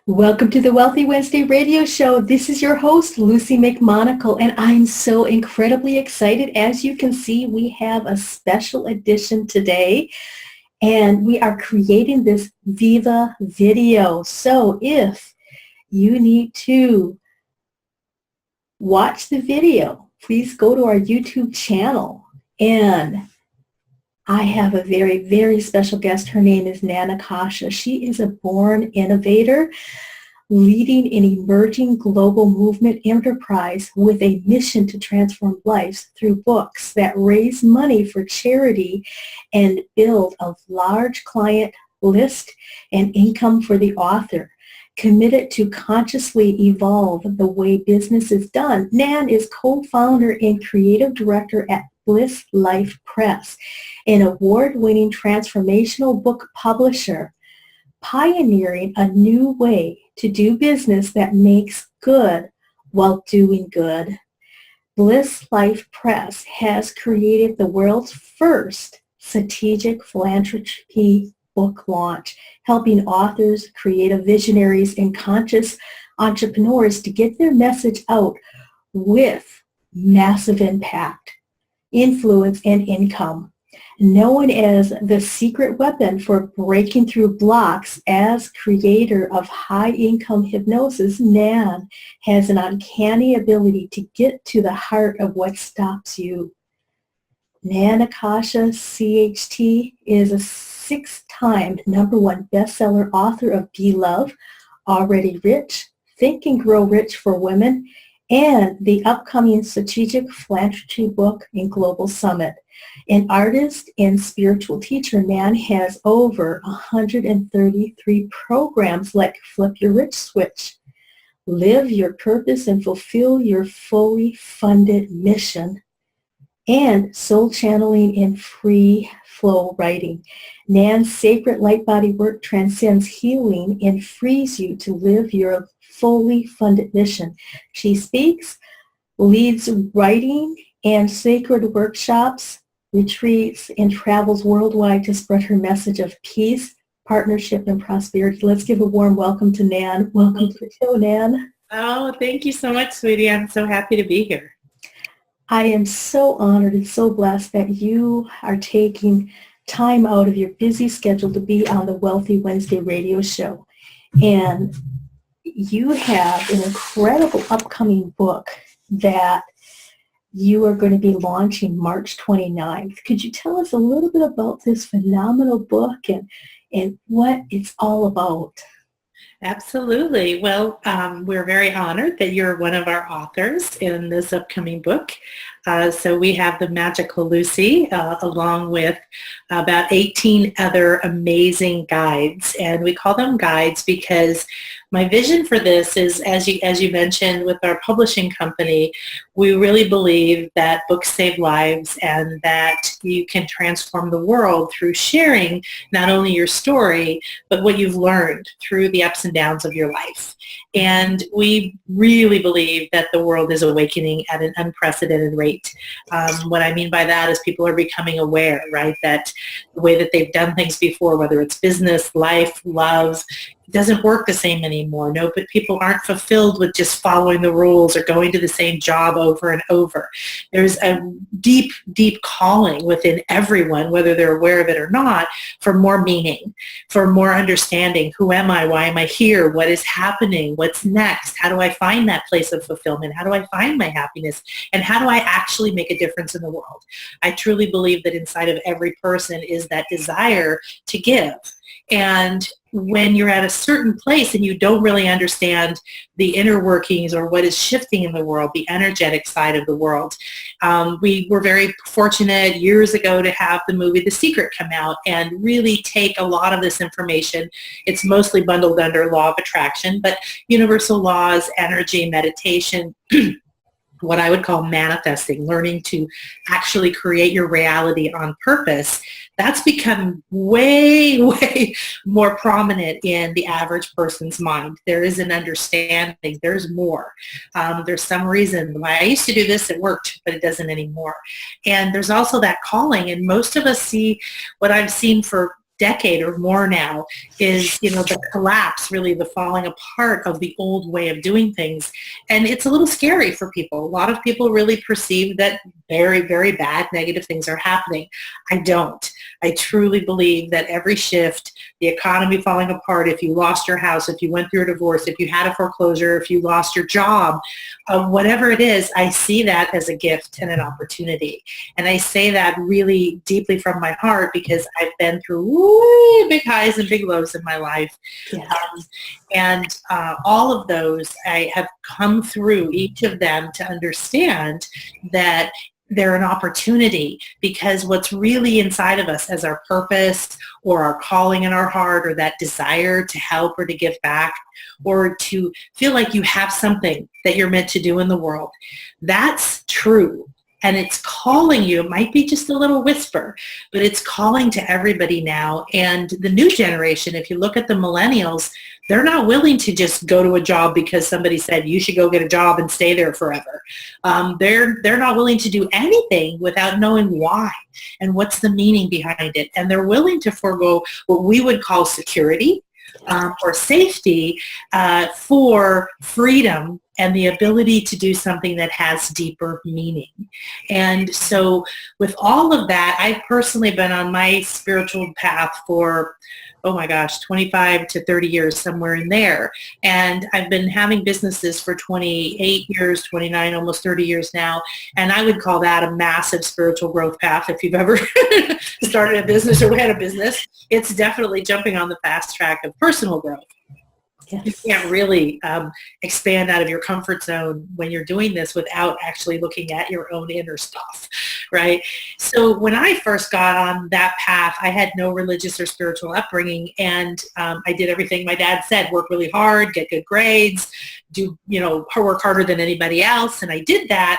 Welcome to the Wealthy Wednesday radio show. This is your host, Lucy McMonagle, and I'm so incredibly excited. As you can see, we have a special edition today, and we are creating this Viva video. So if you need to watch the video, please go to our YouTube channel. And I have a very, very special guest. Her name is Nan Akasha. She is a born innovator, leading an emerging global movement enterprise with a mission to transform lives through books that raise money for charity and build a large client list and income for the author. Committed to consciously evolve the way business is done, Nan is co-founder and creative director at BlissLife Press, an award-winning transformational book publisher, pioneering a new way to do business that makes good while doing good. BlissLife Press has created the world's first strategic philanthropy book launch, helping authors, creative visionaries, and conscious entrepreneurs to get their message out with massive impact, influence, and income. Known as the secret weapon for breaking through blocks, as creator of high-income hypnosis, Nan has an uncanny ability to get to the heart of what stops you. Nan Akasha, CHT, is a 6-time #1 bestseller author of Be Love, Already Rich, Think and Grow Rich for Women, and the upcoming Strategic Philanthropy Book and Global Summit. An artist and spiritual teacher, Nan has over 133 programs like Flip Your Rich Switch, Live Your Purpose and Fulfill Your Fully Funded Mission, and soul channeling and free flow writing. Nan's sacred light body work transcends healing and frees you to live your fully funded mission. She speaks, leads writing and sacred workshops, retreats, and travels worldwide to spread her message of peace, partnership, and prosperity. Let's give a warm welcome to Nan. Welcome to the show, Nan. Oh, thank you so much, sweetie. I'm so happy to be here. I am so honored and so blessed that you are taking time out of your busy schedule to be on the Wealthy Wednesday radio show. And you have an incredible upcoming book that you are going to be launching March 29th. Could you tell us a little bit about this phenomenal book and what it's all about? Absolutely. Well, we're very honored that you're one of our authors in this upcoming book. So we have the magical Lucy along with about 18 other amazing guides. And we call them guides because my vision for this is, as you mentioned, with our publishing company, we really believe that books save lives and that you can transform the world through sharing not only your story, but what you've learned through the ups and downs of your life. And we really believe that the world is awakening at an unprecedented rate. What I mean by that is people are becoming aware, right, that the way that they've done things before, whether it's business, life, love, it doesn't work the same anymore. No, but people aren't fulfilled with just following the rules or going to the same job over and over. There's a deep, deep calling within everyone, whether they're aware of it or not, for more meaning, for more understanding. Who am I? Why am I here? What is happening? What's next? How do I find that place of fulfillment? How do I find my happiness? And how do I actually make a difference in the world? I truly believe that inside of every person is that desire to give. And when you're at a certain place and you don't really understand the inner workings or what is shifting in the world, the energetic side of the world, we were very fortunate years ago to have the movie The Secret come out and really take a lot of this information. It's mostly bundled under law of attraction, but universal laws, energy, meditation, what I would call manifesting, learning to actually create your reality on purpose, that's become way, way more prominent in the average person's mind. There is an understanding. There's more. There's some reason why I used to do this, it worked, but it doesn't anymore. And there's also that calling, and most of us see what I've seen for decade or more now is, the collapse, really the falling apart of the old way of doing things. And it's a little scary for people. A lot of people really perceive that very, very bad, negative things are happening. I don't. I truly believe that every shift, the economy falling apart, if you lost your house, if you went through a divorce, if you had a foreclosure, if you lost your job, whatever it is, I see that as a gift and an opportunity. And I say that really deeply from my heart because I've been through really big highs and big lows in my life. Yes. And all of those, I have come through each of them to understand that they're an opportunity, because what's really inside of us as our purpose or our calling in our heart, or that desire to help or to give back or to feel like you have something that you're meant to do in the world, that's true. And it's calling you. It might be just a little whisper, but it's calling to everybody now. And the new generation, if you look at the millennials, they're not willing to just go to a job because somebody said you should go get a job and stay there forever. They're not willing to do anything without knowing why and what's the meaning behind it. And they're willing to forego what we would call security or safety for freedom and the ability to do something that has deeper meaning. And so with all of that, I've personally been on my spiritual path for, 25 to 30 years, somewhere in there. And I've been having businesses for 28 years, 29, almost 30 years now. And I would call that a massive spiritual growth path. If you've ever started a business or had a business, it's definitely jumping on the fast track of personal growth. Yes. You can't really expand out of your comfort zone when you're doing this without actually looking at your own inner stuff, right? So when I first got on that path, I had no religious or spiritual upbringing, and I did everything my dad said: work really hard, get good grades, work harder than anybody else. And I did that,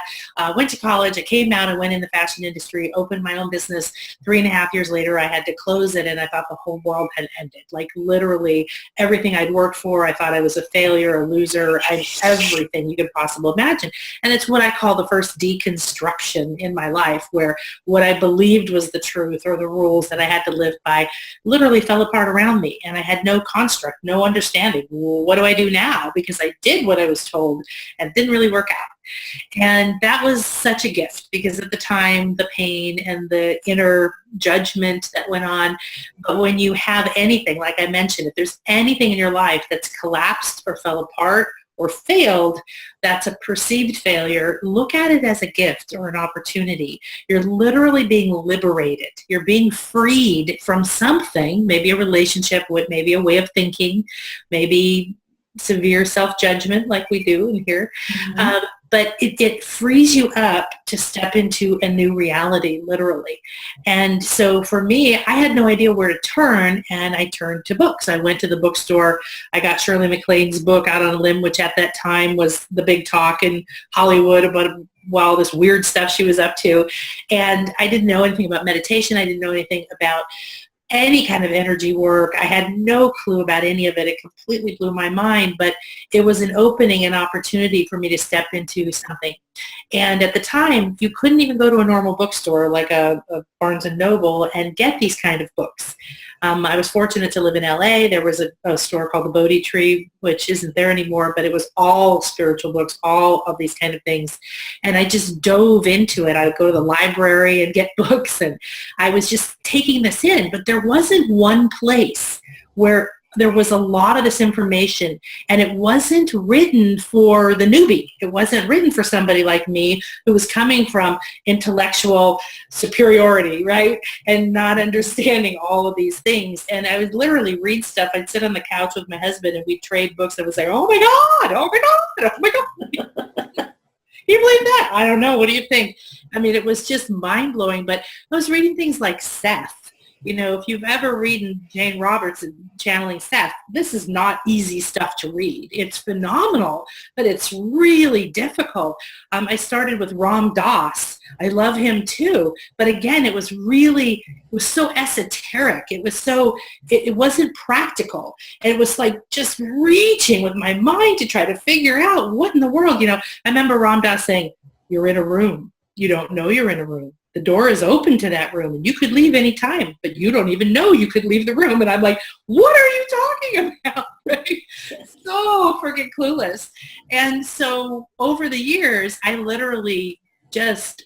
went to college, I came out and went in the fashion industry, opened my own business. 3.5 years later, I had to close it, and I thought the whole world had ended. Like literally everything I'd worked for, I thought I was a failure, a loser, everything you could possibly imagine. And it's what I call the first deconstruction in my life, where what I believed was the truth or the rules that I had to live by literally fell apart around me. And I had no construct, no understanding. Well, what do I do now? Because I did what I was told and it didn't really work out. And that was such a gift, because at the time, the pain and the inner judgment that went on. But when you have anything, like I mentioned, if there's anything in your life that's collapsed or fell apart or failed, that's a perceived failure, look at it as a gift or an opportunity. You're literally being liberated. You're being freed from something, maybe a relationship, maybe a way of thinking, maybe severe self-judgment like we do in here. Mm-hmm. But it frees you up to step into a new reality, literally. And so for me, I had no idea where to turn, and I turned to books. I went to the bookstore. I got Shirley MacLaine's book, Out on a Limb, which at that time was the big talk in Hollywood about all this weird stuff she was up to. And I didn't know anything about meditation. I didn't know anything about any kind of energy work. I had no clue about any of it. It completely blew my mind, but it was an opening, an opportunity for me to step into something. And at the time, you couldn't even go to a normal bookstore like a Barnes & Noble and get these kind of books. I was fortunate to live in LA. There was a store called the Bodhi Tree, which isn't there anymore, but it was all spiritual books, all of these kind of things. And I just dove into it. I would go to the library and get books, and I was just taking this in. But there wasn't one place where there was a lot of this information, and it wasn't written for the newbie. It wasn't written for somebody like me who was coming from intellectual superiority, right? And not understanding all of these things. And I would literally read stuff. I'd sit on the couch with my husband and we'd trade books. I would say, oh my God, oh my God, oh my God. Can you believe that? I don't know. What do you think? I mean, it was just mind-blowing. But I was reading things like Seth. If you've ever read Jane Roberts channeling Seth, this is not easy stuff to read. It's phenomenal, but it's really difficult. I started with Ram Dass. I love him too. But again, it was so esoteric. It wasn't practical. It was like just reaching with my mind to try to figure out what in the world, I remember Ram Dass saying, you're in a room. You don't know you're in a room. the door is open to that room and you could leave anytime, but you don't even know you could leave the room. And I'm like, what are you talking about? Right? Yes. So freaking clueless. And so over the years, I literally just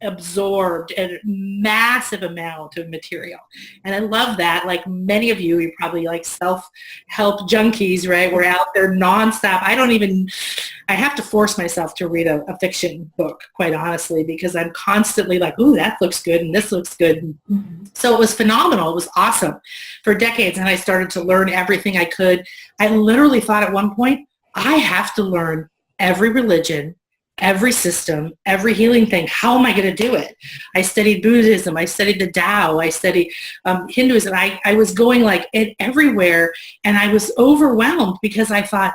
absorbed a massive amount of material. And I love that. Like many of you, you're probably like self-help junkies, right? We're out there nonstop. I have to force myself to read a fiction book, quite honestly, because I'm constantly like, ooh, that looks good and this looks good. Mm-hmm. So it was phenomenal. It was awesome for decades. And I started to learn everything I could. I literally thought at one point, I have to learn every religion, every system, every healing thing. How am I going to do it? I studied Buddhism. I studied the Tao. I studied Hinduism. I was going like it everywhere, and I was overwhelmed because I thought,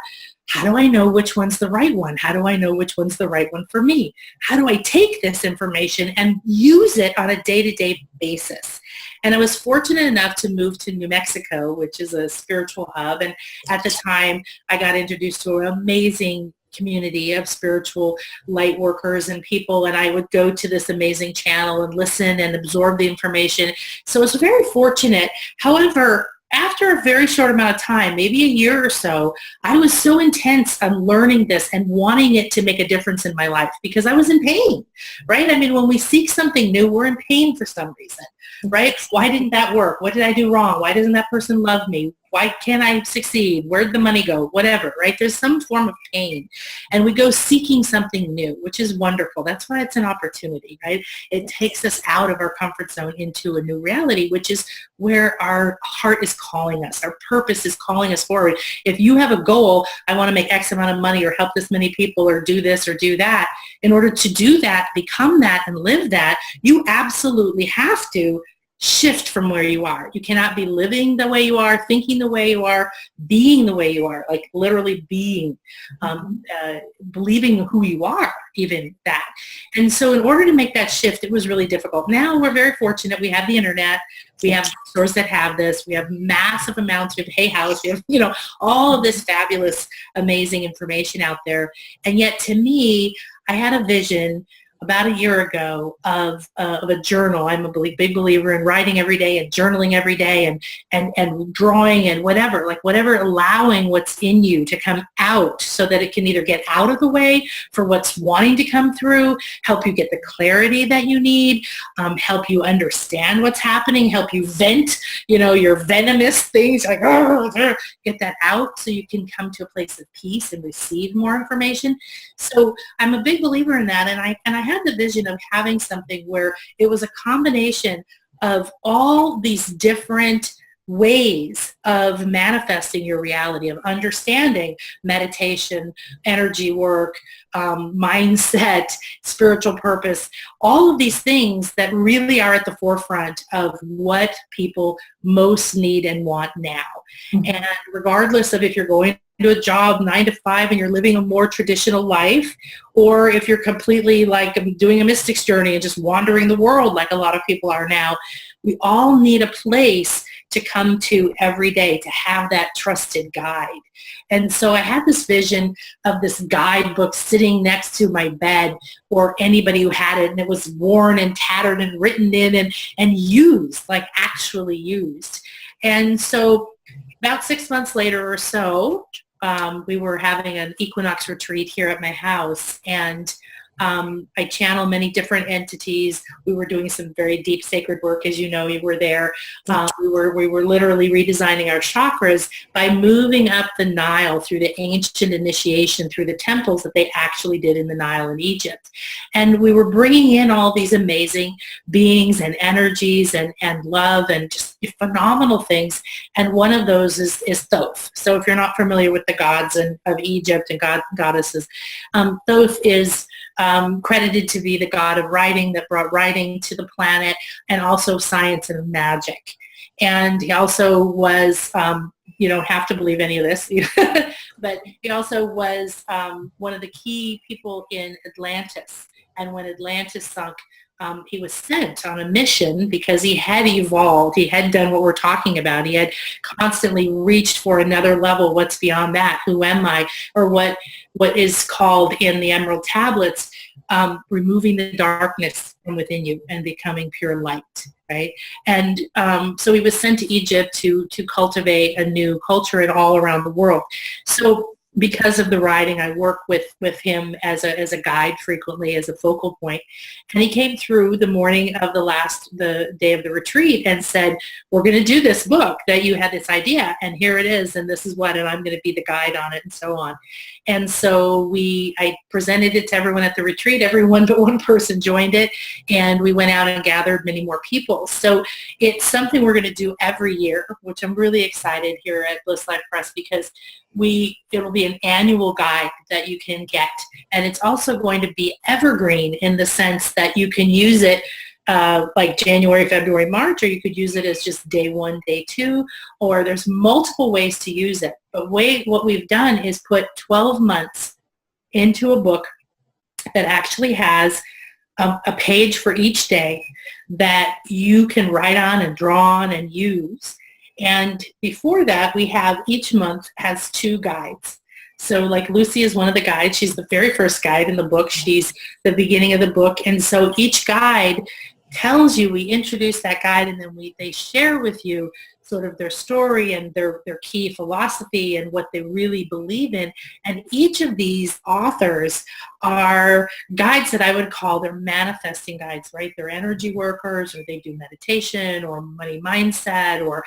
how do I know which one's the right one? How do I know which one's the right one for me? How do I take this information and use it on a day-to-day basis? And I was fortunate enough to move to New Mexico, which is a spiritual hub. And at the time, I got introduced to an amazing community of spiritual light workers and people, and I would go to this amazing channel and listen and absorb the information. So I was very fortunate. However, after a very short amount of time, maybe a year or so, I was so intense on learning this and wanting it to make a difference in my life because I was in pain, right? I mean, when we seek something new, we're in pain for some reason, right? Why didn't that work? What did I do wrong? Why doesn't that person love me? Why can't I succeed? Where'd the money go? Whatever, right? There's some form of pain. And we go seeking something new, which is wonderful. That's why it's an opportunity, right? It takes us out of our comfort zone into a new reality, which is where our heart is calling us. Our purpose is calling us forward. If you have a goal, I want to make X amount of money or help this many people or do this or do that, in order to do that, become that, and live that, you absolutely have to shift from where you are. You cannot be living the way you are, thinking the way you are, being the way you are, like literally being, believing who you are, even that. And so in order to make that shift, it was really difficult. Now we're very fortunate. We have the internet. We have stores that have this. We have massive amounts of Hay House. We have, all of this fabulous, amazing information out there. And yet to me, I had a vision about a year ago of a journal. I'm a big believer in writing every day and journaling every day and drawing and whatever, allowing what's in you to come out so that it can either get out of the way for what's wanting to come through, help you get the clarity that you need, help you understand what's happening, help you vent, your venomous things, like, get that out so you can come to a place of peace and receive more information. So I'm a big believer in that, and I had the vision of having something where it was a combination of all these different ways of manifesting your reality, of understanding meditation, energy work, mindset, spiritual purpose, all of these things that really are at the forefront of what people most need and want now. Mm-hmm. And regardless of if you're going to a job 9 to 5 and you're living a more traditional life, or if you're completely like doing a mystic's journey and just wandering the world like a lot of people are now, we all need a place to come to every day, to have that trusted guide. And so I had this vision of this guidebook sitting next to my bed, or anybody who had it, and it was worn and tattered and written in and used, like actually used. And so about 6 months later or so, we were having an equinox retreat here at my house, and I channel many different entities. We were doing some very deep sacred work, as you know, you were there. We were literally redesigning our chakras by moving up the Nile through the ancient initiation, through the temples that they actually did in the Nile in Egypt. And we were bringing in all these amazing beings and energies and love and just phenomenal things. And one of those is Thoth. So if you're not familiar with the gods of Egypt and goddesses, Thoth is credited to be the god of writing, that brought writing to the planet, and also science and magic. And he also was, you don't have to believe any of this, but he also was one of the key people in Atlantis. And when Atlantis sunk, he was sent on a mission because he had evolved. He had done what we're talking about. He had constantly reached for another level. What's beyond that? Who am I? Or what is called in the Emerald Tablets, removing the darkness from within you and becoming pure light, right? And so he was sent to Egypt to cultivate a new culture and all around the world. So because of the writing, I work with him as a guide frequently, as a focal point. And he came through the morning of the day of the retreat and said, we're going to do this book that you had this idea, and here it is, and this is what, and I'm going to be the guide on it, and so on. And so I presented it to everyone at the retreat. Everyone but one person joined it, and we went out and gathered many more people. So it's something we're going to do every year, which I'm really excited here at BlissLife Press, because it'll be an annual guide that you can get. And it's also going to be evergreen in the sense that you can use it like January, February, March, or you could use it as just day 1, day 2, or there's multiple ways to use it. But what we've done is put 12 months into a book that actually has a page for each day that you can write on and draw on and use. And before that, we have each month has 2 guides. So like Lucy is one of the guides. She's the very first guide in the book. She's the beginning of the book. And so each guide tells you, we introduce that guide, and then they share with you sort of their story and their key philosophy and what they really believe in. And each of these authors are guides that I would call they're manifesting guides, right? They're energy workers, or they do meditation or money mindset or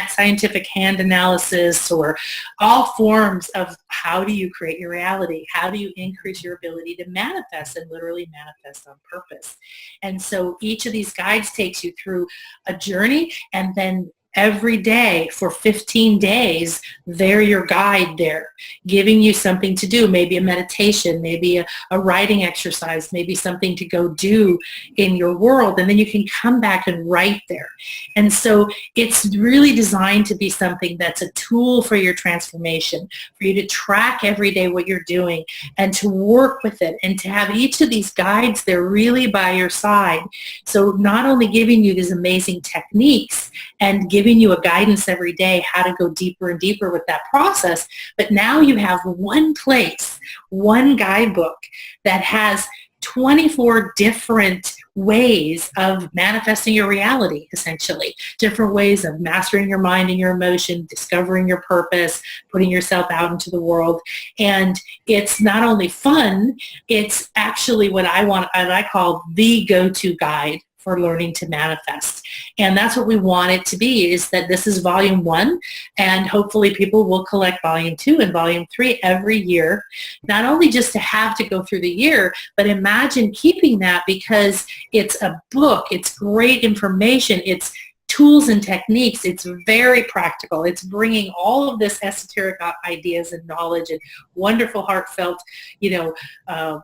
scientific hand analysis, or all forms of how do you create your reality? How do you increase your ability to manifest and literally manifest on purpose? And so each of these guides takes you through a journey, and then every day for 15 days, they're your guide there, giving you something to do, maybe a meditation, maybe a writing exercise, maybe something to go do in your world, and then you can come back and write there. And so it's really designed to be something that's a tool for your transformation, for you to track every day what you're doing and to work with it, and to have each of these guides there really by your side. So not only giving you these amazing techniques and giving you a guidance every day how to go deeper and deeper with that process, but now you have one place, one guidebook that has 24 different ways of manifesting your reality, essentially. Different ways of mastering your mind and your emotion, discovering your purpose, putting yourself out into the world. And it's not only fun, it's actually what I call the go-to guide for learning to manifest. And that's what we want it to be, is that this is volume 1, and hopefully people will collect volume 2 and volume 3 every year, not only just to have to go through the year, but imagine keeping that, because it's a book, it's great information, it's tools and techniques. It's very practical. It's bringing all of this esoteric ideas and knowledge and wonderful, heartfelt,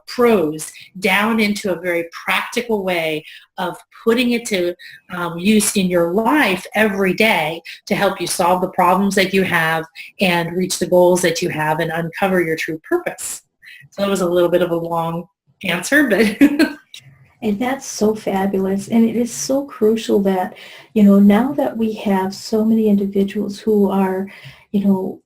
prose down into a very practical way of putting it to use in your life every day to help you solve the problems that you have and reach the goals that you have and uncover your true purpose. So that was a little bit of a long answer, but... And that's so fabulous. And it is so crucial that, now that we have so many individuals who are,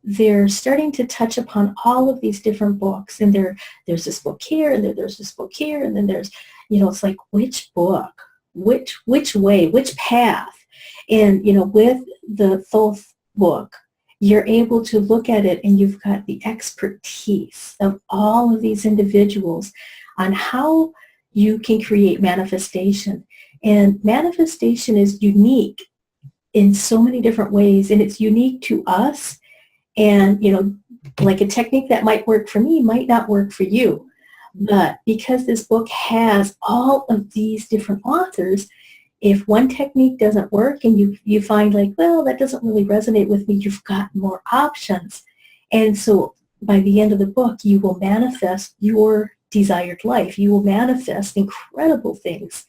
they're starting to touch upon all of these different books. And there's this book here, and there's this book here, and then there's, it's like, which book, which way, which path? And, with the Thoth book, you're able to look at it, and you've got the expertise of all of these individuals on how you can create manifestation. And manifestation is unique in so many different ways, and it's unique to us. And, like a technique that might work for me might not work for you. But because this book has all of these different authors, if one technique doesn't work and you find like, well, that doesn't really resonate with me, you've got more options. And so by the end of the book, you will manifest your desired life. You will manifest incredible things,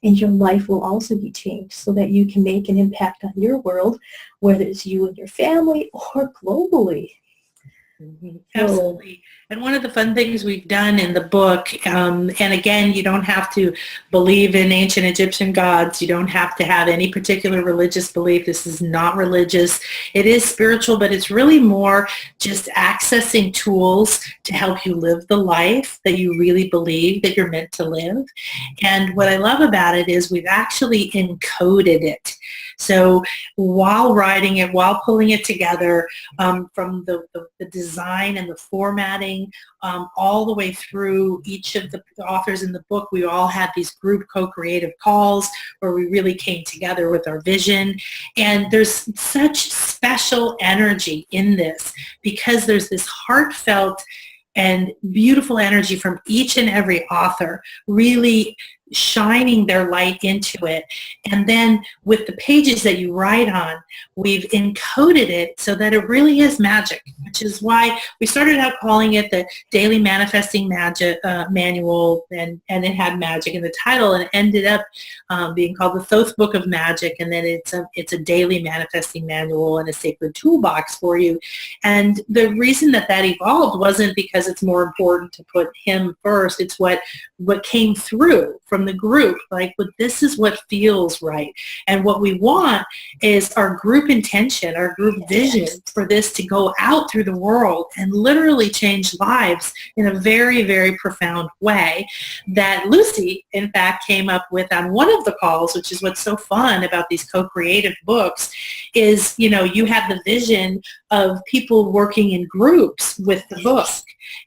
and your life will also be changed so that you can make an impact on your world, whether it's you and your family or globally. Mhm. So, Absolutely. And one of the fun things we've done in the book, and again, you don't have to believe in ancient Egyptian gods. You don't have to have any particular religious belief. This is not religious. It is spiritual, but it's really more just accessing tools to help you live the life that you really believe that you're meant to live. And what I love about it is we've actually encoded it. So while writing it, while pulling it together, from the design and the formatting, all the way through each of the authors in the book, we all had these group co-creative calls where we really came together with our vision. And there's such special energy in this because there's this heartfelt and beautiful energy from each and every author really shining their light into it. And then with the pages that you write on, we've encoded it so that it really is magic, which is why we started out calling it the Daily Manifesting Magic Manual, and it had magic in the title, and it ended up being called the Thoth Book of Magic, and then it's a daily manifesting manual and a sacred toolbox for you. And the reason that evolved wasn't because it's more important to put him first. It's what came through from the group, like, but this is what feels right. And what we want is our group intention, our group vision for this to go out through the world and literally change lives in a very, very profound way that Lucy, in fact, came up with on one of the calls, which is what's so fun about these co-creative books is, you have the vision of people working in groups with the book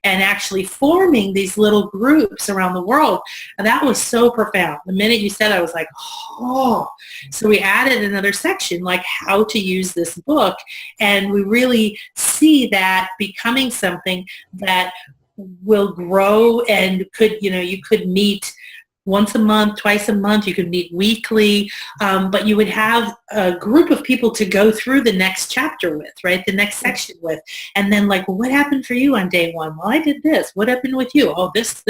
and actually forming these little groups around the world. And that was so profound. The minute you said, I was like, oh. So we added another section, like how to use this book. And we really see that becoming something that will grow and you could meet once a month, twice a month. You could meet weekly, but you would have a group of people to go through the next chapter with, right? The next section with. And then like, well, what happened for you on day one? Well, I did this. What happened with you? Oh, this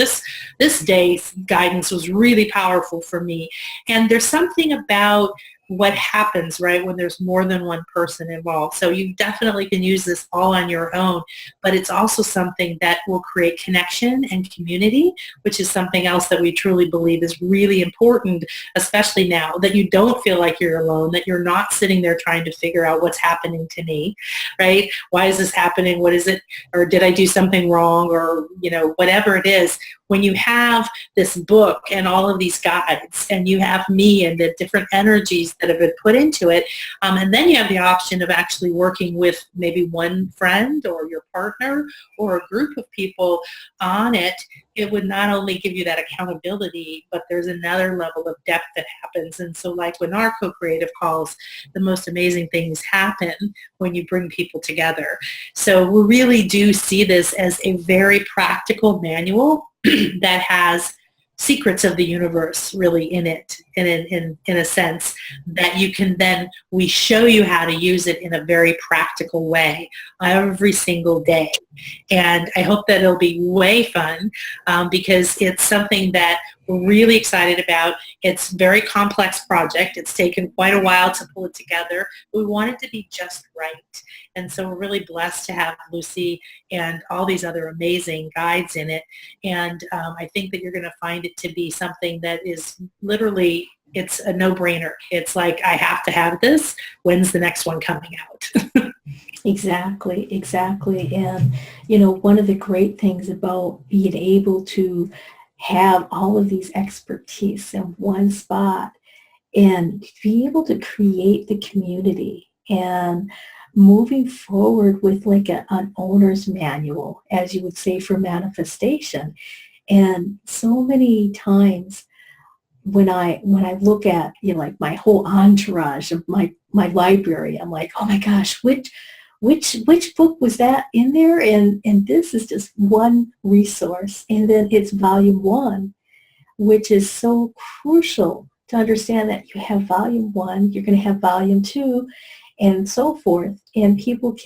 day's guidance was really powerful for me. And there's something about what happens, right, when there's more than one person involved. So you definitely can use this all on your own, but it's also something that will create connection and community, which is something else that we truly believe is really important, especially now that you don't feel like you're alone, that you're not sitting there trying to figure out what's happening to me, right? Why is this happening? What is it? Or did I do something wrong? Or, whatever it is. When you have this book and all of these guides and you have me and the different energies that have been put into it, and then you have the option of actually working with maybe one friend or your partner or a group of people on it, it would not only give you that accountability, but there's another level of depth that happens. And so like when our co-creative calls, the most amazing things happen when you bring people together. So we really do see this as a very practical manual that has secrets of the universe really in it, in a sense that you can then, we show you how to use it in a very practical way every single day. And I hope that it'll be way fun because it's something that we're really excited about. It's a very complex project. It's taken quite a while to pull it together. We want it to be just right. And so we're really blessed to have Lucy and all these other amazing guides in it. And I think that you're going to find it to be something that is literally, it's a no-brainer. It's like, I have to have this. When's the next one coming out? exactly. And, one of the great things about being able to have all of these expertise in one spot and be able to create the community and moving forward with like an owner's manual, as you would say, for manifestation. And so many times when I look at, like my whole entourage of my library, I'm like, oh my gosh, which book was that in there? And this is just one resource. And then it's volume 1, which is so crucial to understand that you have volume 1, you're going to have volume 2, and so forth. And people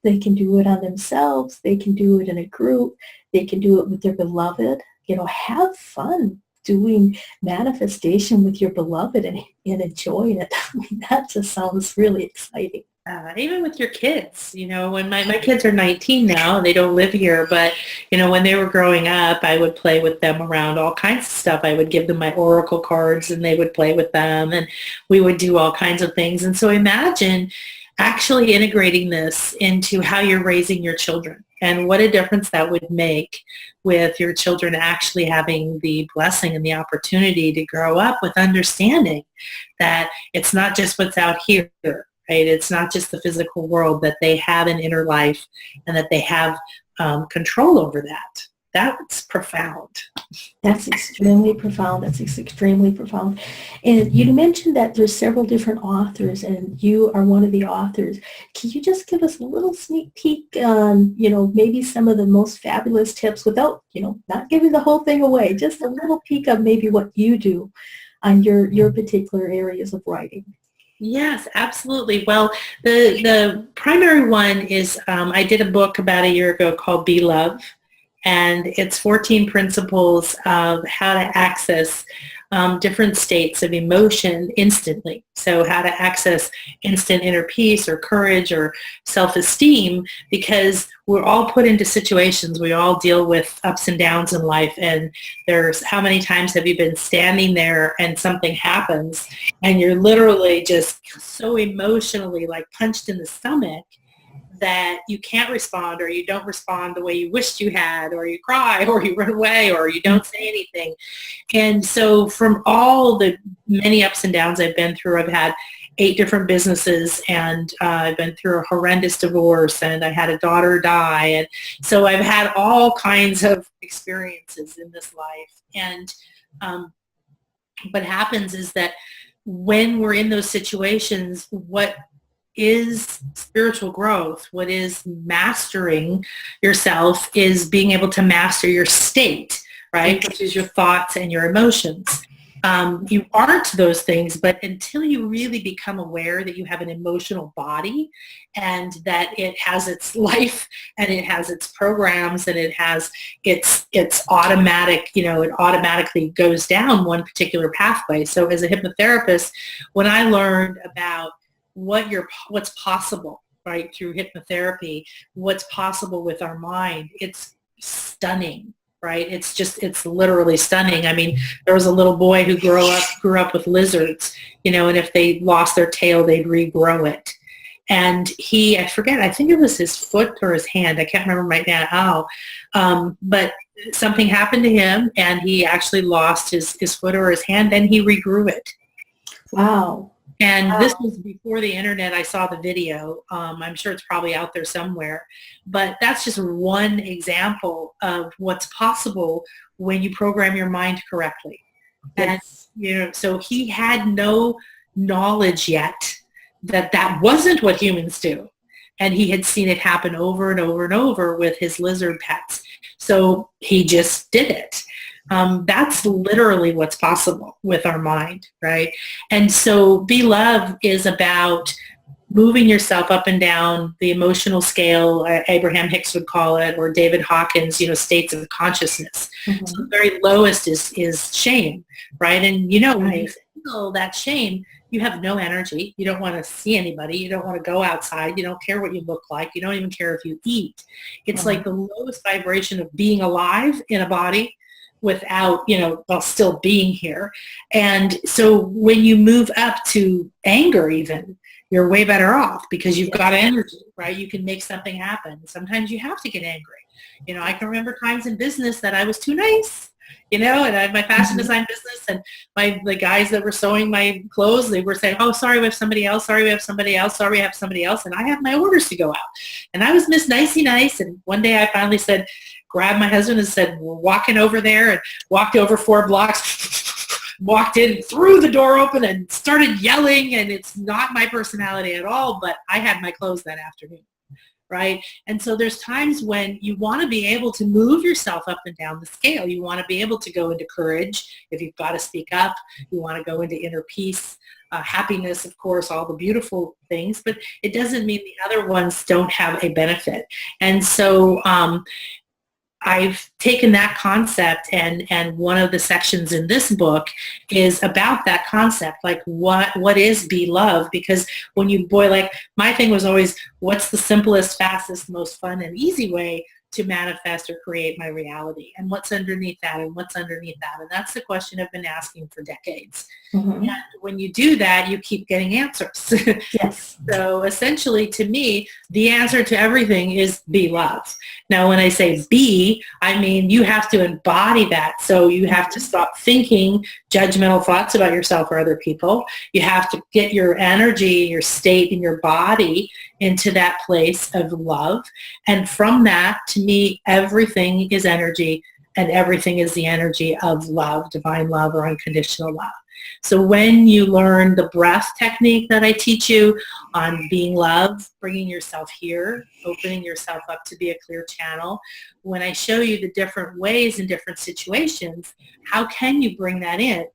they can do it on themselves. They can do it in a group. They can do it with their beloved. Have fun doing manifestation with your beloved and enjoying it. I mean, that just sounds really exciting. Even with your kids, when my kids are 19 now, and they don't live here, but, when they were growing up, I would play with them around all kinds of stuff. I would give them my oracle cards and they would play with them, and we would do all kinds of things. And so imagine actually integrating this into how you're raising your children and what a difference that would make with your children actually having the blessing and the opportunity to grow up with understanding that it's not just what's out here. Right? It's not just the physical world, that they have an inner life and that they have control over that. That's profound. That's extremely profound. That's extremely profound. And you mentioned that there's several different authors, and you are one of the authors. Can you just give us a little sneak peek on, maybe some of the most fabulous tips without, not giving the whole thing away, just a little peek of maybe what you do on your particular areas of writing? Yes, absolutely. Well, the primary one is I did a book about a year ago called Be Love, and it's 14 principles of how to access different states of emotion instantly. So how to access instant inner peace or courage or self-esteem, because we're all put into situations. We all deal with ups and downs in life, and there's how many times have you been standing there and something happens and you're literally just so emotionally like punched in the stomach that you can't respond, or you don't respond the way you wished you had, or you cry, or you run away, or you don't say anything. And so from all the many ups and downs I've been through, I've had 8 different businesses, and I've been through a horrendous divorce, and I had a daughter die. And so I've had all kinds of experiences in this life. And what happens is that when we're in those situations, what is spiritual growth, what is mastering yourself, is being able to master your state, right? Which is your thoughts and your emotions. You aren't those things, but until you really become aware that you have an emotional body and that it has its life and it has its programs and it has its automatic, it automatically goes down one particular pathway. So as a hypnotherapist, when I learned about what's possible, right, through hypnotherapy, what's possible with our mind, it's stunning, right? It's literally stunning. I mean, there was a little boy who grew up with lizards, and if they lost their tail, they'd regrow it. And I forget, I think it was his foot or his hand. I can't remember right now how, but something happened to him and he actually lost his foot or his hand, and he regrew it. Wow. And this was before the internet. I saw the video. I'm sure it's probably out there somewhere. But that's just one example of what's possible when you program your mind correctly. Yes. And, so he had no knowledge yet that wasn't what humans do. And he had seen it happen over and over and over with his lizard pets. So he just did it. That's literally what's possible with our mind, right? And so Be Love is about moving yourself up and down the emotional scale, Abraham Hicks would call it, or David Hawkins, states of consciousness. Mm-hmm. So the very lowest is shame, right? And when you feel that shame, you have no energy. You don't want to see anybody. You don't want to go outside. You don't care what you look like. You don't even care if you eat. It's like the lowest vibration of being alive in a body without, while still being here. And so when you move up to anger even, you're way better off because you've got energy, right? You can make something happen. Sometimes you have to get angry. I can remember times in business that I was too nice, and I had my fashion design business, and the guys that were sewing my clothes, they were saying, oh, sorry, we have somebody else. Sorry, we have somebody else. Sorry, we have somebody else. And I have my orders to go out. And I was Miss Nicey Nice. And one day I finally grabbed my husband and said, we're walking over there, and walked over 4 blocks, walked in, threw the door open and started yelling. And it's not my personality at all, but I had my clothes that afternoon, right? And so there's times when you want to be able to move yourself up and down the scale. You want to be able to go into courage if you've got to speak up. You want to go into inner peace, happiness, of course, all the beautiful things, but it doesn't mean the other ones don't have a benefit. And so I've taken that concept, and one of the sections in this book is about that concept, like what is be love? Because when you like my thing was always, what's the simplest, fastest, most fun and easy way to manifest or create my reality, and what's underneath that, and what's underneath that? And that's the question I've been asking for decades. Mm-hmm. And when you do that, you keep getting answers. Yes. So essentially, to me, the answer to everything is be love. Now, when I say be, I mean you have to embody that. So you have to stop thinking judgmental thoughts about yourself or other people. You have to get your energy, your state, and your body into that place of love. And from that, to me, everything is energy, and everything is the energy of love, divine love, or unconditional love. So when you learn the breath technique that I teach you on being love, bringing yourself here, opening yourself up to be a clear channel, when I show you the different ways in different situations, how can you bring that in?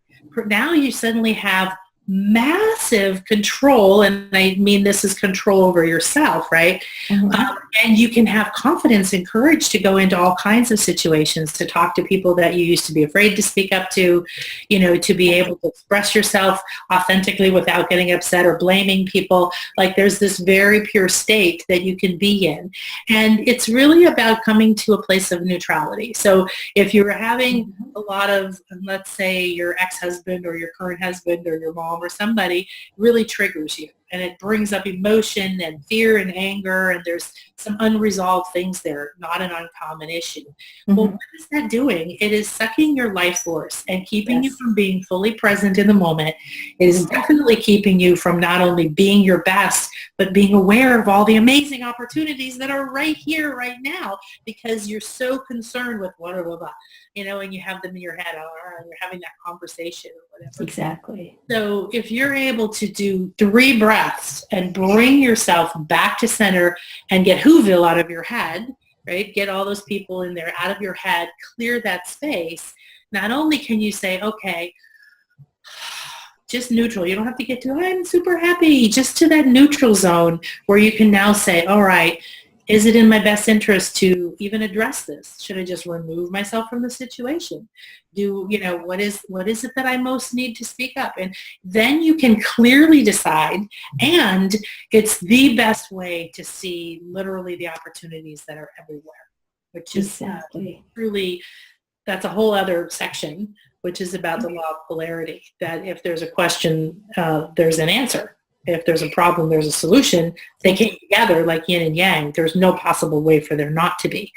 Now you suddenly have massive control, and I mean this is control over yourself, right? Mm-hmm. And you can have confidence and courage to go into all kinds of situations, to talk to people that you used to be afraid to speak up to, to be able to express yourself authentically without getting upset or blaming people. Like there's this very pure state that you can be in. And it's really about coming to a place of neutrality. So if you're having a lot of, let's say your ex-husband or your current husband or your mom or somebody really triggers you, and it brings up emotion and fear and anger, and there's some unresolved things there, not an uncommon issue. Mm-hmm. Well, what is that doing? It is sucking your life force and keeping you from being fully present in the moment. It is definitely keeping you from not only being your best, but being aware of all the amazing opportunities that are right here, right now, because you're so concerned with blah, blah, blah, and you have them in your head, or you're having that conversation or whatever. Exactly. So if you're able to do 3 breaths and bring yourself back to center and get Whoville out of your head, right? Get all those people in there out of your head, clear that space. Not only can you say, okay, just neutral. You don't have to get to, I'm super happy, just to that neutral zone where you can now say, all right, is it in my best interest to even address this? Should I just remove myself from the situation? What is it that I most need to speak up? And then you can clearly decide, and it's the best way to see literally the opportunities that are everywhere, which is truly, that's a whole other section, which is about the law of polarity, that if there's a question, there's an answer. If there's a problem, there's a solution. They came together like yin and yang. There's no possible way for there not to be.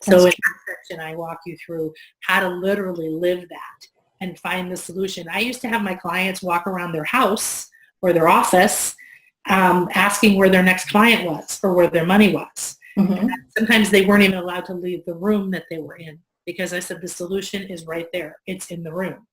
So in that section, I walk you through how to literally live that and find the solution. I used to have my clients walk around their house or their office asking where their next client was or where their money was. Mm-hmm. Sometimes they weren't even allowed to leave the room that they were in, because I said the solution is right there. It's in the room.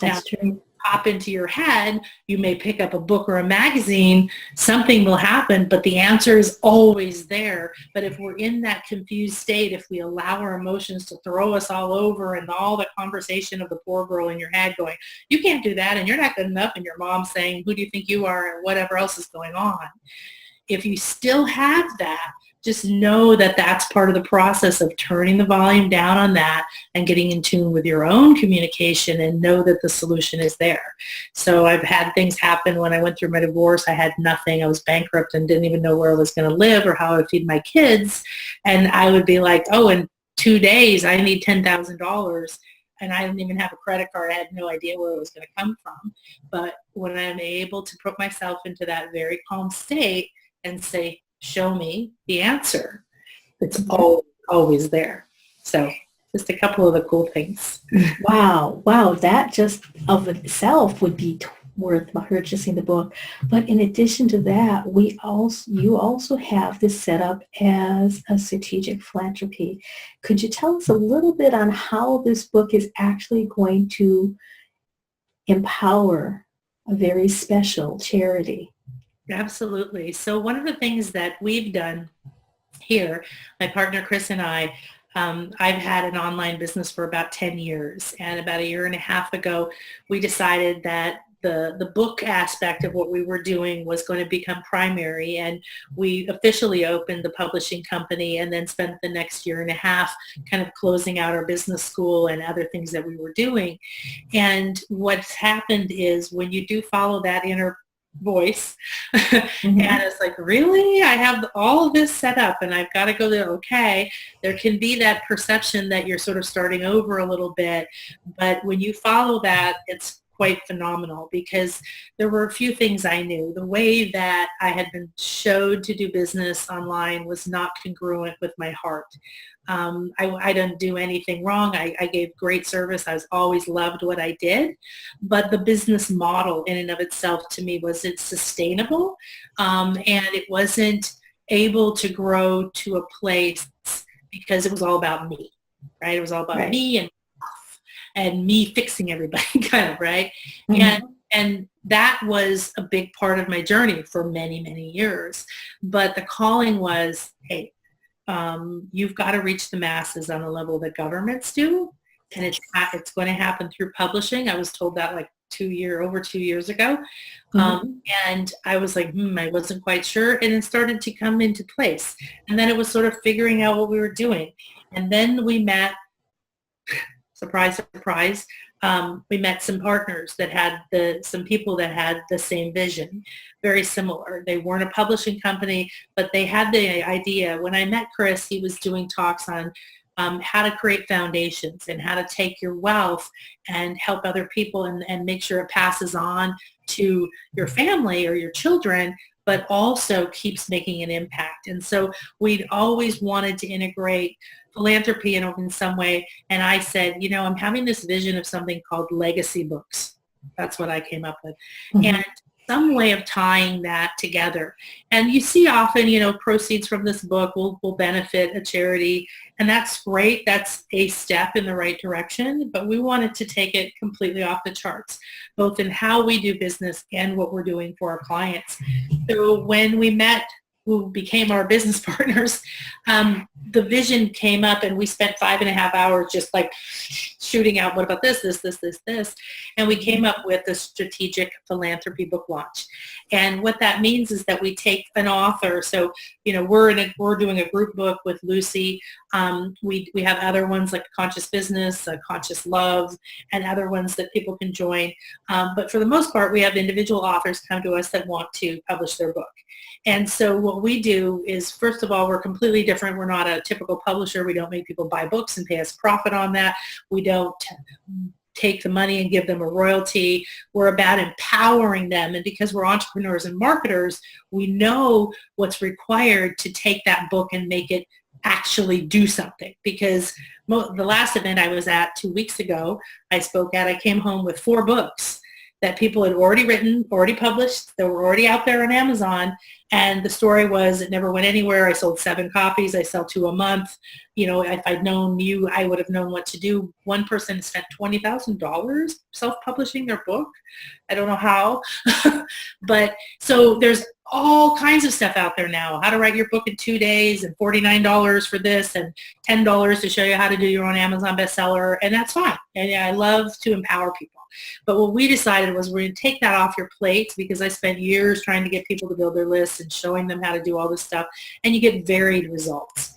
That's true. Pop into your head, you may pick up a book or a magazine, something will happen, but the answer is always there. But if we're in that confused state, if we allow our emotions to throw us all over, and all the conversation of the poor girl in your head going, you can't do that, and you're not good enough, and your mom saying, who do you think you are, and whatever else is going on. If you still have that, just know that that's part of the process of turning the volume down on that and getting in tune with your own communication, and know that the solution is there. So I've had things happen when I went through my divorce. I had nothing. I was bankrupt and didn't even know where I was going to live or how I would feed my kids. And I would be like, oh, in 2 days, I need $10,000. And I didn't even have a credit card. I had no idea where it was going to come from. But when I'm able to put myself into that very calm state and say, show me the answer, it's always there. So just a couple of the cool things. Wow. That just of itself would be worth purchasing the book. But in addition to that, you also have this set up as a strategic philanthropy. Could you tell us a little bit on how this book is actually going to empower a very special charity? Absolutely. So one of the things that we've done here, my partner Chris and I've had an online business for about 10 years. And about 1.5 years ago, we decided that the book aspect of what we were doing was going to become primary, and we officially opened the publishing company and then spent the next year and a half kind of closing out our business school and other things that we were doing. And what's happened is when you do follow that inner voice Mm-hmm. and it's like, really, I have all of this set up and I've got to go there. Okay, there can be that perception that you're sort of starting over a little bit, but when you follow that, it's quite phenomenal, because there were a few things I knew. The way that I had been showed to do business online was not congruent with my heart. I didn't do anything wrong. I gave great service. I was always loved what I did, but the business model in and of itself to me wasn't sustainable, and it wasn't able to grow to a place because it was all about me, right? It was all about Right. me and me fixing everybody, kind of, right? Mm-hmm. And that was a big part of my journey for many, many years. But the calling was, hey, you've got to reach the masses on a level that governments do, and it's going to happen through publishing. I was told that like over 2 years ago, and I was like, I wasn't quite sure, and it started to come into place. And then it was sort of figuring out what we were doing, and then we met. Surprise, surprise. We met some partners that had some people that had the same vision, very similar. They weren't a publishing company, but they had the idea. When I met Chris, he was doing talks on how to create foundations and how to take your wealth and help other people and make sure it passes on to your family or your children, but also keeps making an impact. And so we'd always wanted to integrate philanthropy in some way. And I said, I'm having this vision of something called legacy books. That's what I came up with. Mm-hmm. And some way of tying that together. And you see often, proceeds from this book will benefit a charity. And that's great. That's a step in the right direction. But we wanted to take it completely off the charts, both in how we do business and what we're doing for our clients. So when we met, who became our business partners, the vision came up, and we spent 5.5 hours just like shooting out, what about this, and we came up with the Strategic Philanthropy Book Launch. And what that means is that we take an author. So, we're doing a group book with Lucy. We have other ones like Conscious Business, Conscious Love, and other ones that people can join. But for the most part, we have individual authors come to us that want to publish their book. And so what we do is, first of all, we're completely different. We're not a typical publisher. We don't make people buy books and pay us profit on that. We don't take the money and give them a royalty. We're about empowering them. And because we're entrepreneurs and marketers, we know what's required to take that book and make it actually do something. Because the last event I was at 2 weeks ago, I came home with 4 books that people had already written, already published, that were already out there on Amazon. And the story was, it never went anywhere. I sold 7 copies. I sell 2 a month. If I'd known you, I would have known what to do. One person spent $20,000 self-publishing their book. I don't know how. But so there's all kinds of stuff out there now. How to write your book in 2 days, and $49 for this, and $10 to show you how to do your own Amazon bestseller. And that's fine. And I love to empower people. But what we decided was, we're going to take that off your plate, because I spent years trying to get people to build their lists and showing them how to do all this stuff, and you get varied results.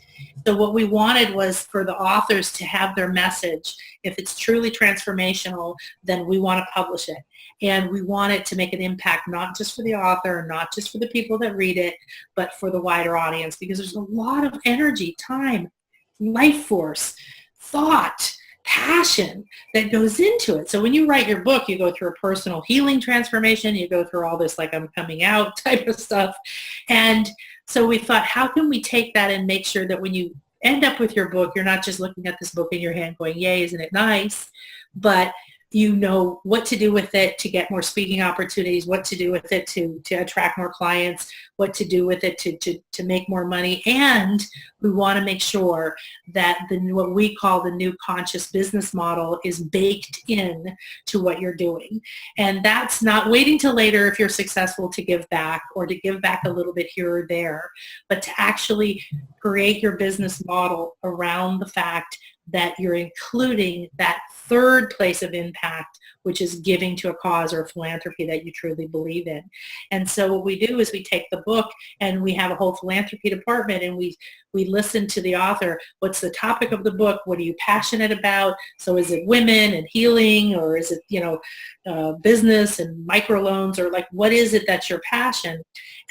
So what we wanted was for the authors to have their message. If it's truly transformational, then we want to publish it. And we want it to make an impact, not just for the author, not just for the people that read it, but for the wider audience, because there's a lot of energy, time, life force, thought, passion that goes into it. So when you write your book, you go through a personal healing transformation. You go through all this like I'm coming out type of stuff. And so we thought, how can we take that and make sure that when you end up with your book, you're not just looking at this book in your hand going, yay, isn't it nice? But you know what to do with it to get more speaking opportunities, what to do with it to attract more clients, what to do with it to make more money. And we want to make sure that what we call the new conscious business model is baked in to what you're doing. And that's not waiting till later if you're successful to give back, or to give back a little bit here or there, but to actually create your business model around the fact that you're including that third place of impact, which is giving to a cause or a philanthropy that you truly believe in. And so what we do is we take the book, and we have a whole philanthropy department, and we listen to the author. What's the topic of the book? What are you passionate about? So is it women and healing, or is it, business and microloans, or like, what is it that's your passion?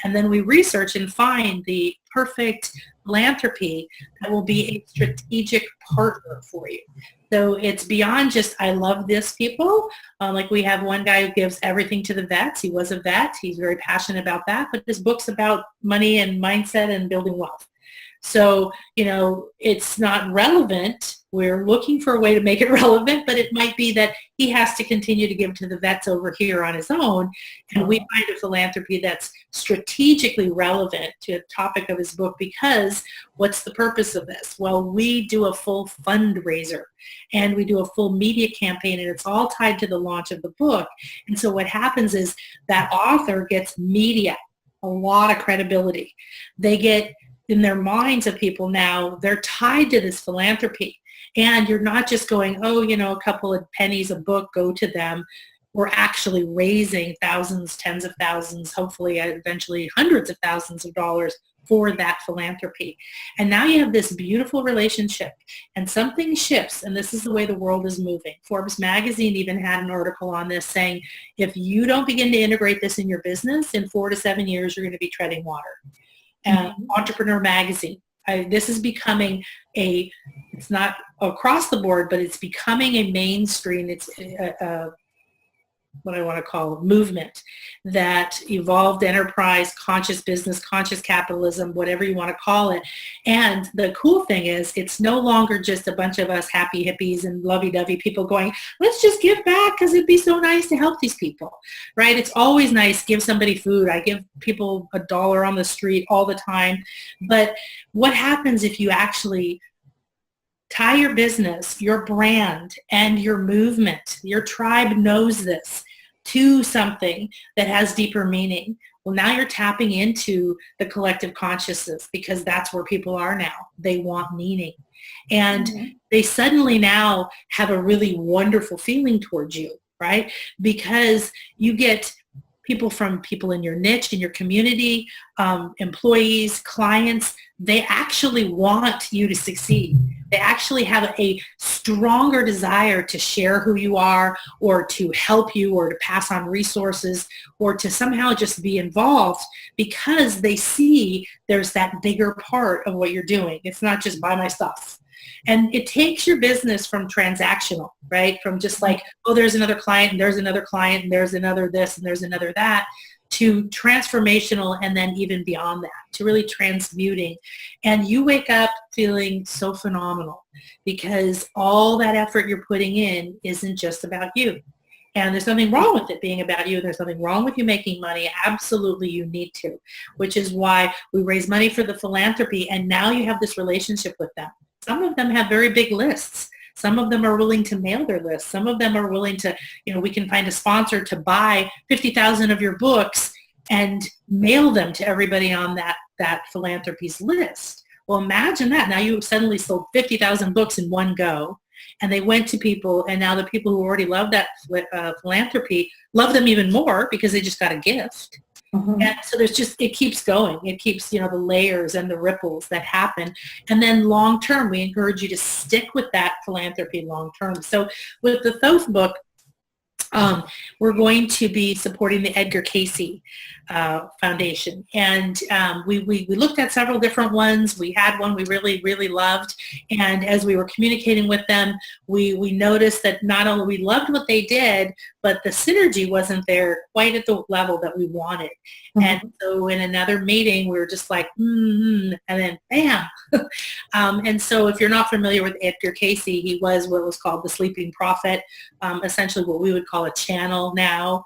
And then we research and find the perfect philanthropy that will be a strategic partner for you. So it's beyond just, I love this people. Like we have one guy who gives everything to the vets. He was a vet. He's very passionate about that. But his book's about money and mindset and building wealth. So, it's not relevant. We're looking for a way to make it relevant, but it might be that he has to continue to give to the vets over here on his own. And we find a philanthropy that's strategically relevant to the topic of his book, because what's the purpose of this? Well, we do a full fundraiser, and we do a full media campaign, and it's all tied to the launch of the book. And so what happens is that author gets media, a lot of credibility. They get in their minds of people now, they're tied to this philanthropy. And you're not just going, a couple of pennies a book go to them. We're actually raising thousands, tens of thousands, hopefully eventually hundreds of thousands of dollars for that philanthropy. And now you have this beautiful relationship, and something shifts, and this is the way the world is moving. Forbes magazine even had an article on this saying, if you don't begin to integrate this in your business, in 4 to 7 years, you're going to be treading water. Entrepreneur magazine. This is becoming it's not across the board, but it's becoming a mainstream. It's what I want to call a movement that evolved enterprise, conscious business, conscious capitalism, whatever you want to call it. And the cool thing is, it's no longer just a bunch of us happy hippies and lovey-dovey people going, let's just give back because it'd be so nice to help these people, right? It's always nice. Give somebody food. I give people $1 on the street all the time. But what happens if you actually tie your business, your brand, and your movement, your tribe knows this, to something that has deeper meaning? Well, now you're tapping into the collective consciousness, because that's where people are now. They want meaning. And they suddenly now have a really wonderful feeling towards you, right? Because you get people in your niche, in your community, employees, clients, they actually want you to succeed. They actually have a stronger desire to share who you are, or to help you, or to pass on resources, or to somehow just be involved, because they see there's that bigger part of what you're doing. It's not just buy my stuff. And it takes your business from transactional, right? From just like, oh, there's another client, and there's another client, and there's another this, and there's another that, to transformational, and then even beyond that, to really transmuting. And you wake up feeling so phenomenal, because all that effort you're putting in isn't just about you. And there's nothing wrong with it being about you. There's nothing wrong with you making money. Absolutely, you need to, which is why we raise money for the philanthropy. And now you have this relationship with them. Some of them have very big lists. Some of them are willing to mail their lists. Some of them are willing to, we can find a sponsor to buy 50,000 of your books and mail them to everybody on that philanthropy's list. Well, imagine that. Now you suddenly sold 50,000 books in one go, and they went to people, and now the people who already love that philanthropy love them even more, because they just got a gift. And so it keeps going. It keeps, the layers and the ripples that happen. And then long term, we encourage you to stick with that philanthropy long term. So with the Thoth book, we're going to be supporting the Edgar Cayce Foundation. And we looked at several different ones. We had one we really, really loved. And as we were communicating with them, we noticed that not only we loved what they did, but the synergy wasn't there quite at the level that we wanted. And so in another meeting, we were just like, and then bam. And so if you're not familiar with Edgar Cayce, he was what was called the sleeping prophet, essentially what we would call a channel now.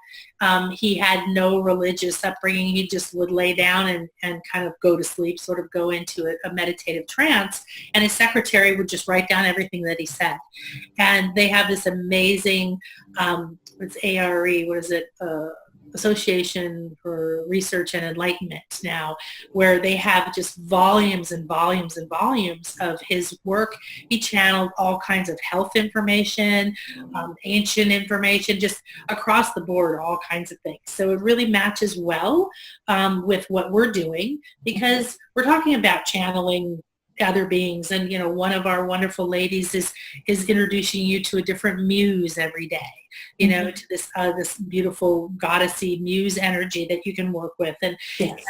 He had no religious upbringing. He just would lay down and kind of go to sleep, sort of go into a meditative trance. And his secretary would just write down everything that he said. And they have this amazing, it's ARE, what is it? Association for Research and Enlightenment now, where they have just volumes and volumes and volumes of his work. He channeled all kinds of health information, ancient information, just across the board, all kinds of things. So it really matches well with what we're doing, because we're talking about channeling other beings. And, you know, one of our wonderful ladies is introducing you to a different muse every day, you know, to this beautiful goddessy muse energy that you can work with. And, Yes.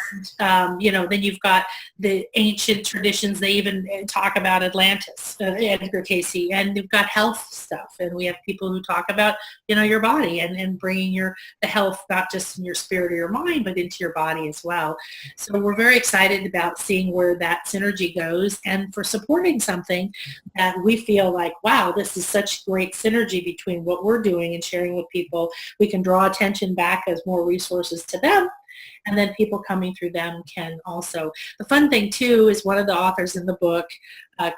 you know, then you've got the ancient traditions. They even talk about Atlantis, Edgar Casey, and you've got health stuff. And we have people who talk about, you know, your body and bringing the health, not just in your spirit or your mind, but into your body as well. So we're very excited about seeing where that synergy goes, and for supporting something that we feel like, wow, this is such great synergy between what we're doing and sharing with people. We can draw attention back as more resources to them, and then people coming through them can also. The fun thing too is one of the authors in the book,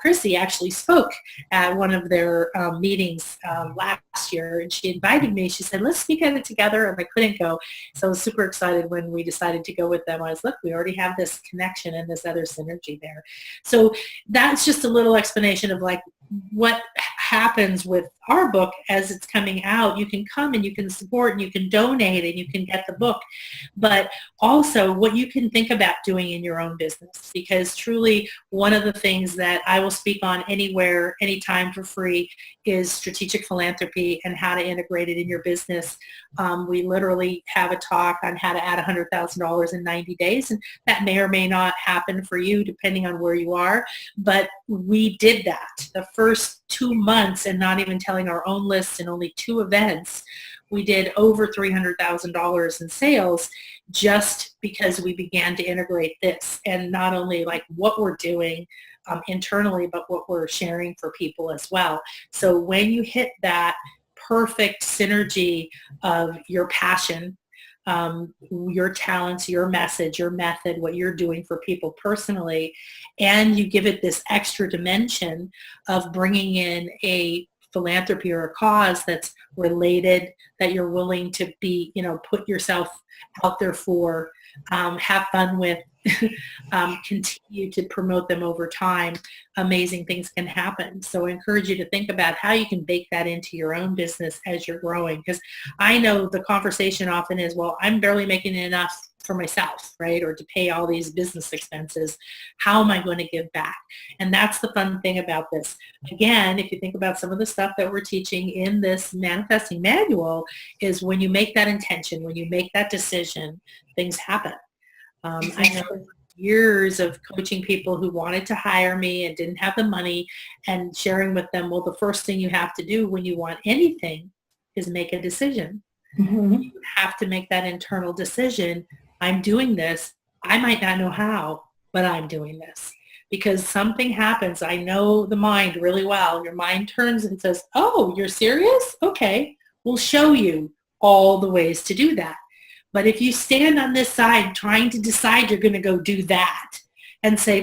Chrissy, actually spoke at one of their meetings last year, and she invited me. She said, let's speak at it together, and I couldn't go. So I was super excited when we decided to go with them. I was, look, we already have this connection and this other synergy there. So that's just a little explanation of like what happens with our book as it's coming out. You can come and you can support and you can donate and you can get the book, but also what you can think about doing in your own business, because truly one of the things that I will speak on anywhere, anytime for free is strategic philanthropy and how to integrate it in your business. We literally have a talk on how to add $100,000 in 90 days, and that may or may not happen for you depending on where you are, but we did that the first 2 months, and not even telling our own list, in only 2 events, we did over $300,000 in sales just because we began to integrate this, and not only like what we're doing internally, but what we're sharing for people as well. So when you hit that perfect synergy of your passion, your talents, your message, your method, what you're doing for people personally, and you give it this extra dimension of bringing in a philanthropy or a cause that's related, that you're willing to be, you know, put yourself out there for, have fun with, continue to promote them over time, amazing things can happen. So I encourage you to think about how you can bake that into your own business as you're growing. Because I know the conversation often is, well, I'm barely making enough for myself, right? Or to pay all these business expenses. How am I going to give back? And that's the fun thing about this. Again, if you think about some of the stuff that we're teaching in this manifesting manual, is when you make that intention, when you make that decision, things happen. I know years of coaching people who wanted to hire me and didn't have the money, and sharing with them, well, the first thing you have to do when you want anything is make a decision. Mm-hmm. You have to make that internal decision. I'm doing this. I might not know how, but I'm doing this. Because something happens. I know the mind really well. Your mind turns and says, oh, you're serious? Okay, we'll show you all the ways to do that. But if you stand on this side trying to decide you're going to go do that and say,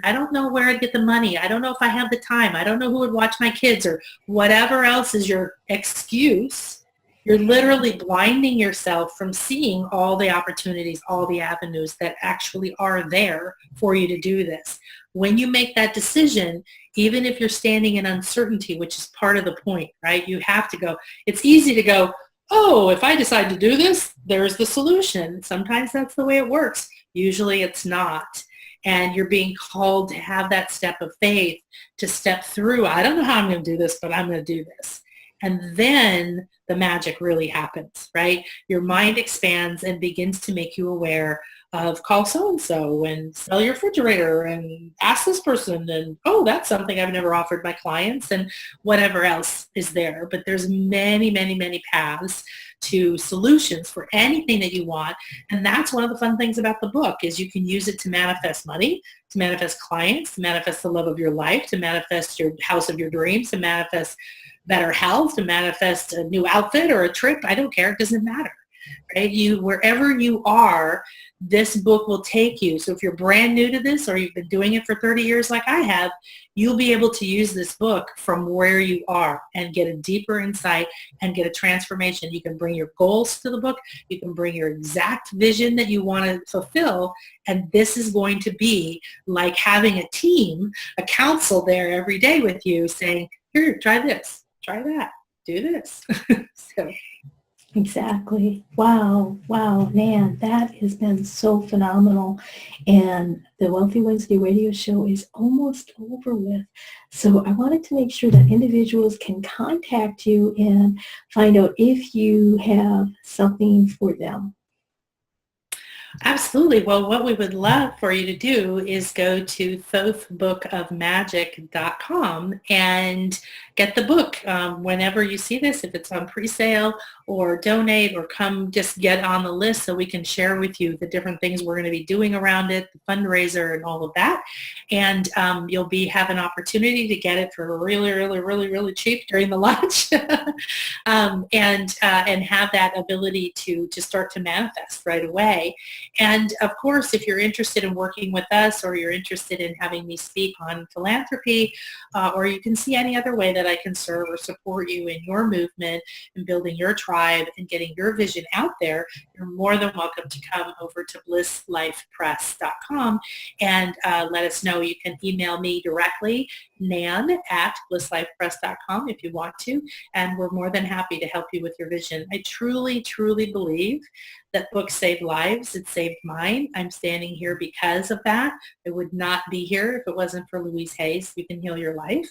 I don't know where I'd get the money. I don't know if I have the time. I don't know who would watch my kids, or whatever else is your excuse, you're literally blinding yourself from seeing all the opportunities, all the avenues that actually are there for you to do this. When you make that decision, even if you're standing in uncertainty, which is part of the point, right? You have to go. It's easy to go, oh, if I decide to do this, there's the solution. Sometimes that's the way it works. Usually it's not. And you're being called to have that step of faith, to step through. I don't know how I'm going to do this, but I'm going to do this. And then the magic really happens, right? Your mind expands and begins to make you aware of call so-and-so and sell your refrigerator and ask this person, and oh, that's something I've never offered my clients, and whatever else is there. But there's many, many, many paths to solutions for anything that you want. And that's one of the fun things about the book, is you can use it to manifest money, to manifest clients, to manifest the love of your life, to manifest your house of your dreams, to manifest better health, to manifest a new outfit or a trip. I don't care. It doesn't matter. right? Wherever you are, this book will take you. So if you're brand new to this or you've been doing it for 30 years like I have, you'll be able to use this book from where you are and get a deeper insight and get a transformation. You can bring your goals to the book. You can bring your exact vision that you want to fulfill. And this is going to be like having a team, a council there every day with you saying, here, try this, try that, do this. So. Exactly. Wow. Wow, Nan, that has been so phenomenal. And the Wealthy Wednesday radio show is almost over with. So I wanted to make sure that individuals can contact you and find out if you have something for them. Absolutely. Well, what we would love for you to do is go to thothbookofmagic.com and get the book whenever you see this, if it's on pre-sale, or donate, or come just get on the list so we can share with you the different things we're going to be doing around it, the fundraiser and all of that. And you'll have an opportunity to get it for really, really, really, really cheap during the launch and have that ability to start to manifest right away. And of course, if you're interested in working with us, or you're interested in having me speak on philanthropy, or you can see any other way that I can serve or support you in your movement and building your tribe and getting your vision out there, you're more than welcome to come over to BlissLifePress.com and let us know. You can email me directly, nan@BlissLifePress.com if you want to, and we're more than happy to help you with your vision. I truly, truly believe that books save lives. It saved mine. I'm standing here because of that. I would not be here if it wasn't for Louise Hay's You Can Heal Your Life.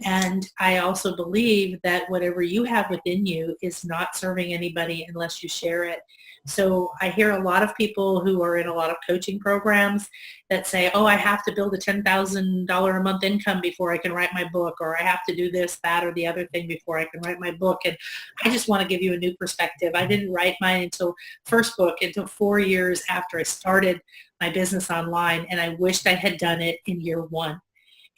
And I also believe that whatever you have within you is not serving anybody unless you share it. So I hear a lot of people who are in a lot of coaching programs that say, oh, I have to build a $10,000 a month income before I can write my book, or I have to do this, that, or the other thing before I can write my book. And I just want to give you a new perspective. I didn't write mine first book until 4 years after I started my business online, and I wished I had done it in year one.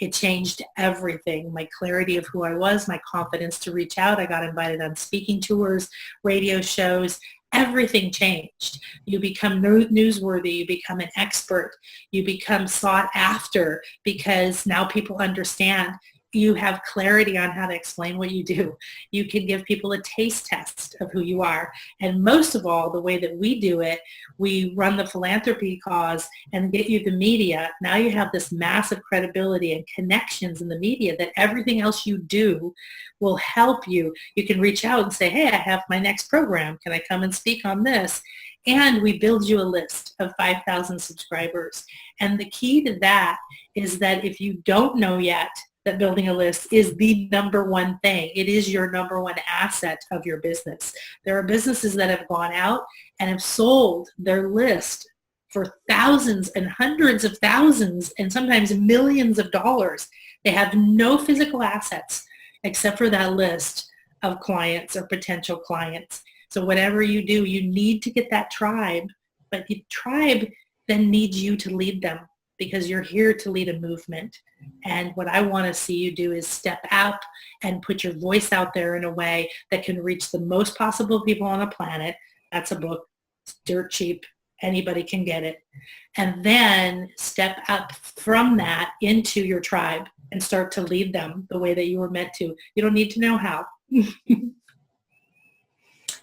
It changed everything, my clarity of who I was, my confidence to reach out. I got invited on speaking tours, radio shows. Everything changed. You become newsworthy. You become an expert. You become sought after because now people understand. You have clarity on how to explain what you do. You can give people a taste test of who you are. And most of all, the way that we do it, we run the philanthropy cause and get you the media. Now you have this massive credibility and connections in the media that everything else you do will help you. You can reach out and say, hey, I have my next program. Can I come and speak on this? And we build you a list of 5,000 subscribers. And the key to that is that if you don't know yet that building a list is the number one thing, it is your number one asset of your business. There are businesses that have gone out and have sold their list for thousands and hundreds of thousands and sometimes millions of dollars. They have no physical assets except for that list of clients or potential clients. So whatever you do, you need to get that tribe, but the tribe then needs you to lead them because you're here to lead a movement. And what I want to see you do is step out and put your voice out there in a way that can reach the most possible people on the planet. That's a book. It's dirt cheap. Anybody can get it. And then step up from that into your tribe and start to lead them the way that you were meant to. You don't need to know how.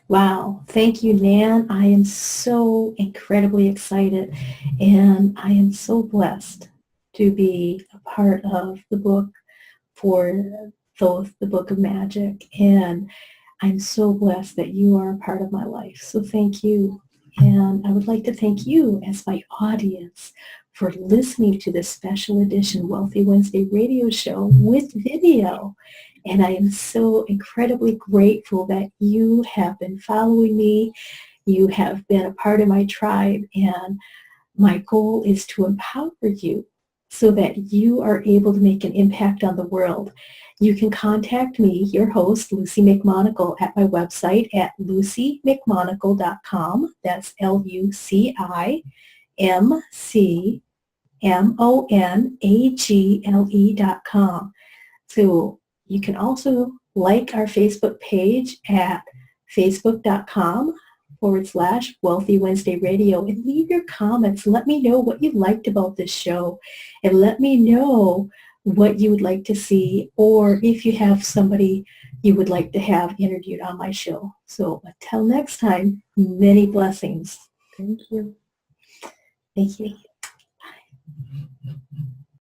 Wow. Thank you, Nan. I am so incredibly excited, and I am so blessed to be a part of the book for the Book of Magic. And I'm so blessed that you are a part of my life. So thank you. And I would like to thank you as my audience for listening to this special edition Wealthy Wednesday radio show with video. And I am so incredibly grateful that you have been following me. You have been a part of my tribe. And my goal is to empower you so that you are able to make an impact on the world. You can contact me, your host, Lucy McMonagle, at my website at lucymcmonagle.com. That's LucyMcMonagle.com. So you can also like our Facebook page at facebook.com Wealthy Wednesday Radio and leave your comments. Let me know what you liked about this show and let me know what you would like to see or if you have somebody you would like to have interviewed on my show. So until next time, many blessings. Thank you. Thank you.